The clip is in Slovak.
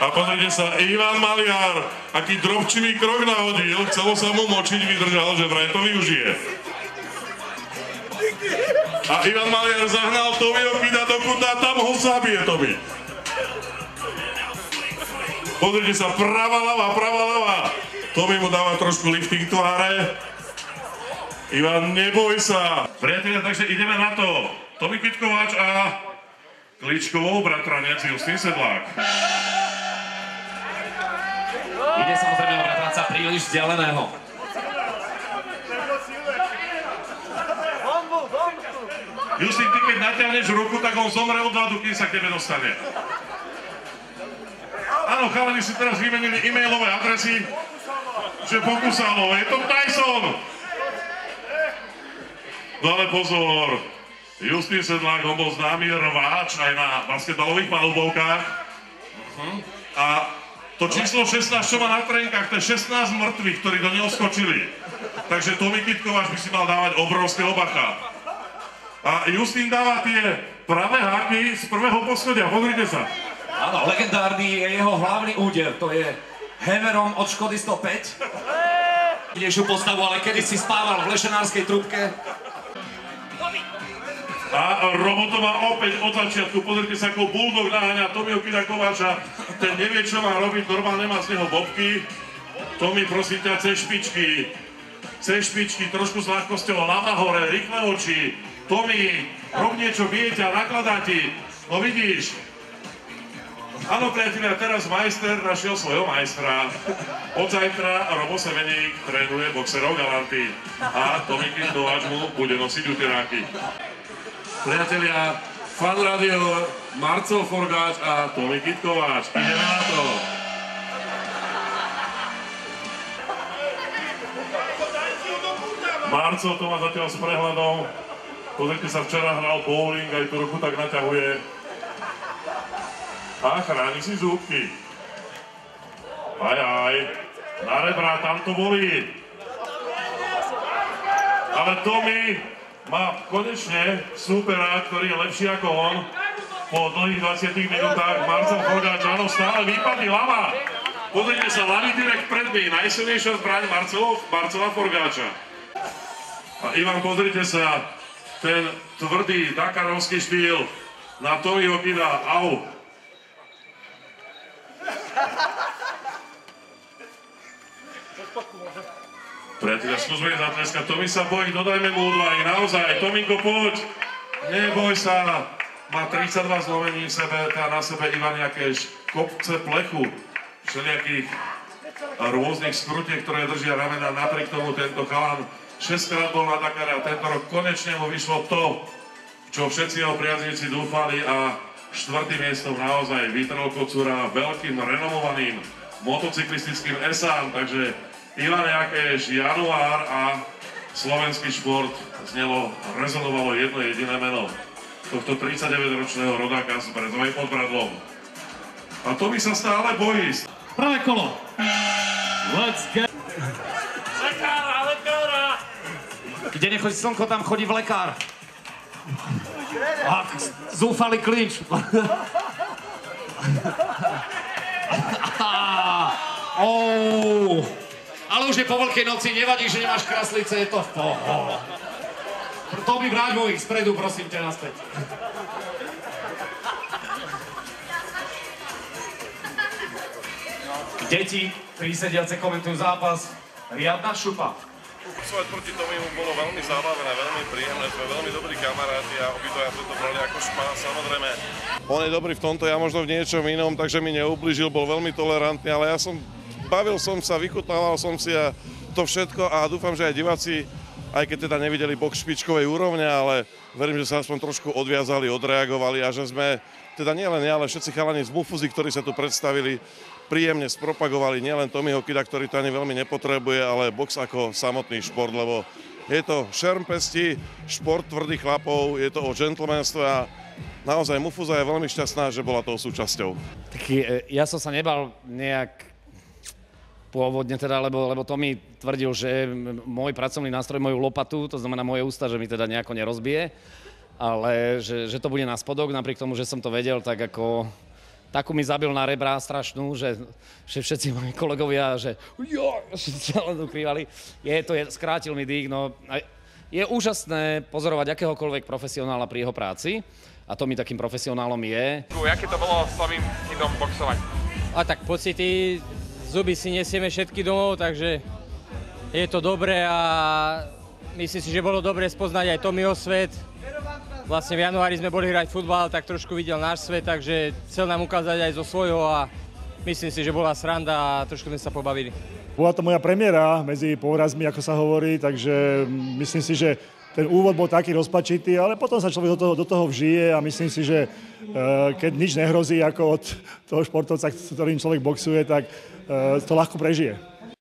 A pozrite sa, Ivan Maliar, aký drobčivý krok nahodil, chcelo sa mu močiť, vydržal, že vraj to využije. A Ivan Maliar zahnal Tomiho Kida do kuta, tam ho zabije Tomi. Pozrite sa, pravá ľava. Tomi mu dáva trošku lifting tváre. Ivan, neboj sa. Priatelia, takže ideme na to. Tomi Kvitkovač a Kličkovou bratranec Justín Sedlák. Ide samozrejme o bratranca príliš vzdialeného. Justín, ty keď natiahneš ruku, tak on zomre od hladu, kým sa k tebe dostane. Áno, chalani si teraz vymenili e-mailové adresy, že pokúsalo, je to Tyson. No ale pozor, Justín Sedlák, on bol známy rváč aj na basketbalových palubovkách. A to číslo 16, čo má na trénkach, to je 16 mŕtvych, ktorí do neho skočili. Takže Tomi Kvitkovač by si mal dávať obrovského bacha. A Justín dáva tie pravé háky z prvého poschodia, pozrite sa. Áno, legendárny je jeho hlavný úder, to je Heverom od Škody 105. Idejšiu postavu, ale kedysi spával v lešenárskej trúbke. A Robotová opäť od začiatku, pozrite sa, ako Bulldog naháňa Tomiho Kida Kováča. Ten nevie, čo má robiť, normálne má z neho bobky. Tomi, prosím ťa, cez špičky, trošku s ľahkosťou, hlava hore, rýchle oči. Tomi, rob niečo, bije ťa, nakladá ti. No vidíš. Áno, priatelia, teraz majster našiel svojho majstra. Od zajtra Robo Semeník trénuje boxerov Galanty a Tomi Kvitkovač mu bude nosiť uteráky. Priatelia, Fan Radio, Marcel Forgáč a Tomi Kvitkovač. Ideme na to. Marcel to má zatiaľ s prehľadom. Pozrite sa, včera hral bowling, aj tú ruku tak naťahuje. A chráni si zúbky. Aj, na rebra, tam to bolí. Ale Tomi má konečne súpera, ktorý je lepší ako on. Po dlhých 20 minútach Marcel Forgáč, áno, stále výpadný hlava. Pozrite sa, ľavý direkt predný, najsilnejšia zbraň Marcela Forgáča. A Ivan, pozrite sa, ten tvrdý dakarovský štýl na Tomiho Kida, au. Priatelia, skúsme zatleskať, Tomi sa bojí, dodajme mu odvahy, naozaj, Tominko, poď, neboj sa, má 32 zlomení v sebe, teda na sebe iba nejaké kopce plechu, všelijakých rôznych skrutiek, ktoré držia ramena, napriek tomu tento chalan 6-krát bol na Dakare a tento rok konečne mu vyšlo to, čo všetci jeho priaznici dúfali a 4. miestom naozaj vytrhol kocúra veľkým renomovaným motocyklistickým esám, takže Ivan Jakeš, január a slovenský šport znelo, rezonovalo jedno jediné meno tohto 39-ročného rodáka z Brezovej pod Bradlom. A Tomi sa stále bojí. Prvé kolo. Let's go. Lekára! Kde nechodí slnko, tam chodí vlekár. A zúfalý klinč. Ale už je po veľkej noci, nevadí, že nemáš kraslice, je to v pohode. Tomi, vráť mu ich spredu, prosím ťa, naspäť. Deti, prísediace komentujú zápas, riadna šupa. Boxovať proti Tomimu bolo veľmi zábavné, veľmi príjemné, sme veľmi dobrí kamaráti a obidvaja sme to brali ako špás, samozrejme. On je dobrý v tomto, ja možno v niečom inom, takže mi neublížil, bol veľmi tolerantný, ale bavil som sa, vychutnával som si a to všetko a dúfam, že aj diváci, aj keď teda nevideli box špičkovej úrovne, ale verím, že sa aspoň trošku odviazali, odreagovali a že sme, teda nielen ja, ale všetci chalani z Mufuzy, ktorí sa tu predstavili, príjemne spropagovali nielen Tomiho Kida, ktorý to ani veľmi nepotrebuje, ale box ako samotný šport, lebo je to šerm pesti, šport tvrdých chlapov, je to o gentlemanstve a naozaj Mufuza je veľmi šťastná, že bola toho súčasťou. Tak ja som sa nebal nejak pôvodne teda, lebo Tomi tvrdil, že môj pracovný nástroj, moju lopatu, to znamená moje ústa, že mi teda nejako nerozbije, ale že to bude na spodok, napriek tomu, že som to vedel, tak ako takú mi zabil na rebra strašnú, že všetci moji kolegovia, že sa len ukrývali. Skrátil mi dých, no. Je úžasné pozorovať akéhokoľvek profesionála pri jeho práci a to mi takým profesionálom je. Jaké to bolo s novým Idom boxovať? A tak pocity, zuby si nesieme všetky domov, takže je to dobré a myslím si, že bolo dobre spoznať aj Tomiho svet. Vlastne v januári sme boli hrať futbal, tak trošku videl náš svet, takže chcel nám ukázať aj zo svojho a myslím si, že bola sranda a trošku sme sa pobavili. Bola to moja premiéra medzi porazmi, ako sa hovorí, takže myslím si, že ten úvod bol taký rozpačitý, ale potom sa človek do toho vžije a myslím si, že keď nič nehrozí ako od toho športovca, s ktorým človek boxuje, tak to ľahko prežije.